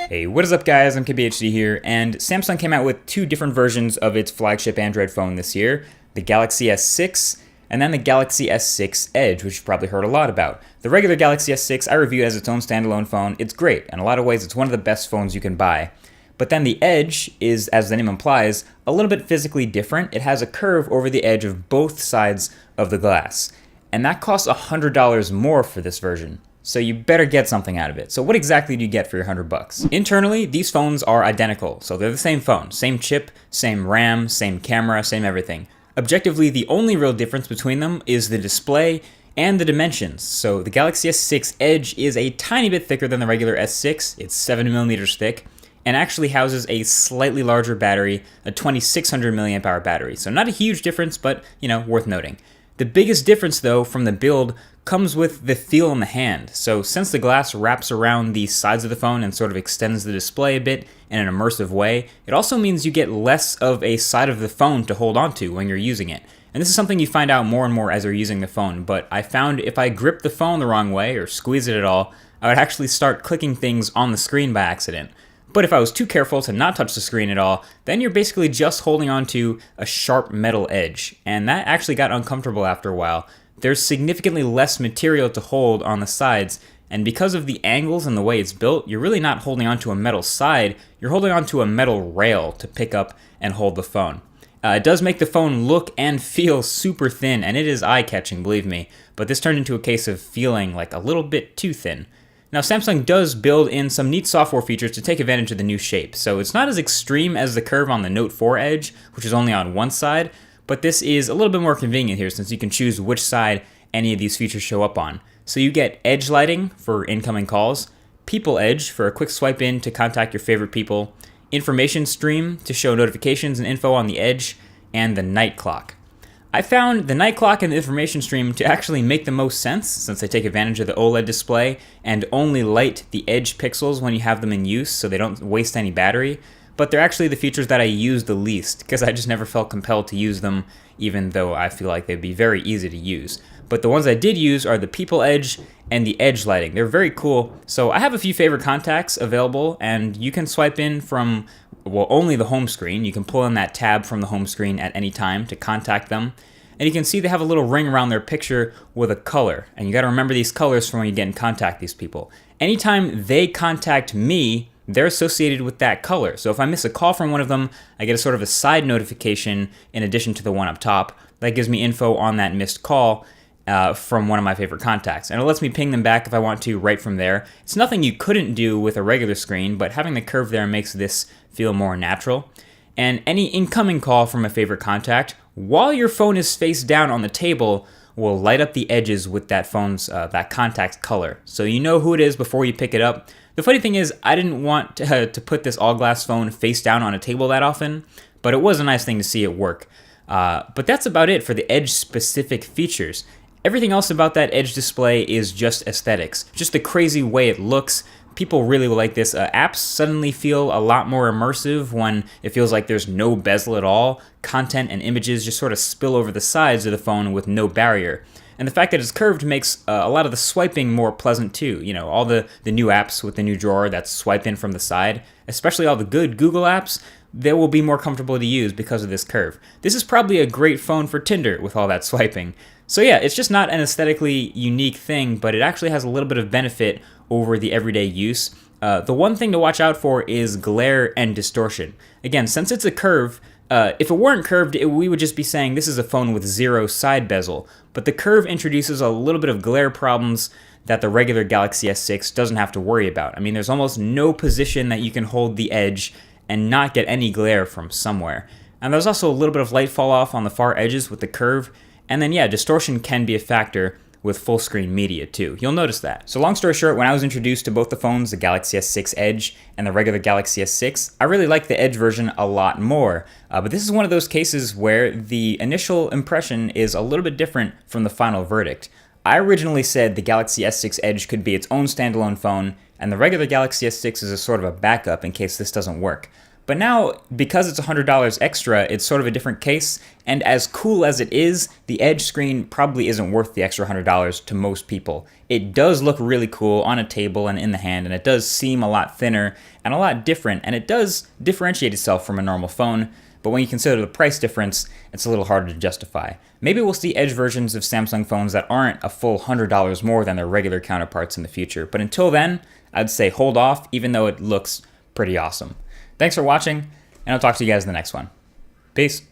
Hey, what is up guys, I'm KBHD here, and Samsung came out with two different versions of its flagship Android phone this year, the Galaxy S6 and then the Galaxy S6 Edge, which you've probably heard a lot about. The regular Galaxy S6 I reviewed as its own standalone phone. It's great. In a lot of ways, it's one of the best phones you can buy. But then the Edge is, as the name implies, a little bit physically different. It has a curve over the edge of both sides of the glass. And that costs $100 more for this version. So you better get something out of it. So what exactly do you get for your $100? Internally, these phones are identical. So they're the same phone, same chip, same RAM, same camera, same everything. Objectively, the only real difference between them is the display and the dimensions. So the Galaxy S6 Edge is a tiny bit thicker than the regular S6. It's 7mm thick and actually houses a slightly larger battery, a 2600 milliamp hour battery. So not a huge difference, but worth noting. The biggest difference though from the build comes with the feel in the hand. So since the glass wraps around the sides of the phone and sort of extends the display a bit in an immersive way, it also means you get less of a side of the phone to hold onto when you're using it. And this is something you find out more and more as you're using the phone, but I found if I grip the phone the wrong way or squeeze it at all, I would actually start clicking things on the screen by accident. But if I was too careful to not touch the screen at all, then you're basically just holding onto a sharp metal edge, and that actually got uncomfortable after a while. There's significantly less material to hold on the sides, and because of the angles and the way it's built, you're really not holding onto a metal side, you're holding onto a metal rail to pick up and hold the phone. It does make the phone look and feel super thin, and it is eye-catching, believe me, but this turned into a case of feeling like a little bit too thin. Now, Samsung does build in some neat software features to take advantage of the new shape, so it's not as extreme as the curve on the Note 4 Edge, which is only on one side, but this is a little bit more convenient here since you can choose which side any of these features show up on. So you get Edge lighting for incoming calls, People Edge for a quick swipe in to contact your favorite people, Information Stream to show notifications and info on the Edge, and the Night Clock. I found the Night Clock and the Information Stream to actually make the most sense since they take advantage of the OLED display and only light the Edge pixels when you have them in use so they don't waste any battery. But they're actually the features that I use the least because I just never felt compelled to use them, even though I feel like they'd be very easy to use. But the ones I did use are the People Edge and the Edge lighting. They're very cool. So I have a few favorite contacts available, and you can swipe in from, only the home screen. You can pull in that tab from the home screen at any time to contact them. And you can see they have a little ring around their picture with a color. And you got to remember these colors for when you get in contact with these people. Anytime they contact me, they're associated with that color. So if I miss a call from one of them, I get a sort of a side notification in addition to the one up top. That gives me info on that missed call from one of my favorite contacts. And it lets me ping them back if I want to right from there. It's nothing you couldn't do with a regular screen, but having the curve there makes this feel more natural. And any incoming call from a favorite contact, while your phone is face down on the table, will light up the edges with that phone's that contact's color. So you know who it is before you pick it up. The funny thing is, I didn't want to put this all-glass phone face down on a table that often, but it was a nice thing to see it work. But that's about it for the Edge-specific features. Everything else about that Edge display is just aesthetics, just the crazy way it looks. People really like this. Apps suddenly feel a lot more immersive when it feels like there's no bezel at all. Content and images just sort of spill over the sides of the phone with no barrier. And the fact that it's curved makes a lot of the swiping more pleasant too. All the new apps with the new drawer that's swipe in from the side, especially all the good Google apps, they will be more comfortable to use because of this curve. This is probably a great phone for Tinder with all that swiping. So yeah, it's just not an aesthetically unique thing, but it actually has a little bit of benefit over the everyday use. The one thing to watch out for is glare and distortion. Again, since it's a curve, if it weren't curved, we would just be saying this is a phone with zero side bezel. But the curve introduces a little bit of glare problems that the regular Galaxy S6 doesn't have to worry about. I mean, there's almost no position that you can hold the edge and not get any glare from somewhere. And there's also a little bit of light fall off on the far edges with the curve. And then yeah, distortion can be a factor with full screen media too. You'll notice that. So long story short, when I was introduced to both the phones, the Galaxy S6 Edge and the regular Galaxy S6, I really liked the Edge version a lot more. But this is one of those cases where the initial impression is a little bit different from the final verdict. I originally said the Galaxy S6 Edge could be its own standalone phone, and the regular Galaxy S6 is a sort of a backup in case this doesn't work. But now, because it's $100 extra, it's sort of a different case, and as cool as it is, the Edge screen probably isn't worth the extra $100 to most people. It does look really cool on a table and in the hand, and it does seem a lot thinner and a lot different, and it does differentiate itself from a normal phone, but when you consider the price difference, it's a little harder to justify. Maybe we'll see Edge versions of Samsung phones that aren't a full $100 more than their regular counterparts in the future, but until then, I'd say hold off, even though it looks pretty awesome. Thanks for watching, and I'll talk to you guys in the next one. Peace.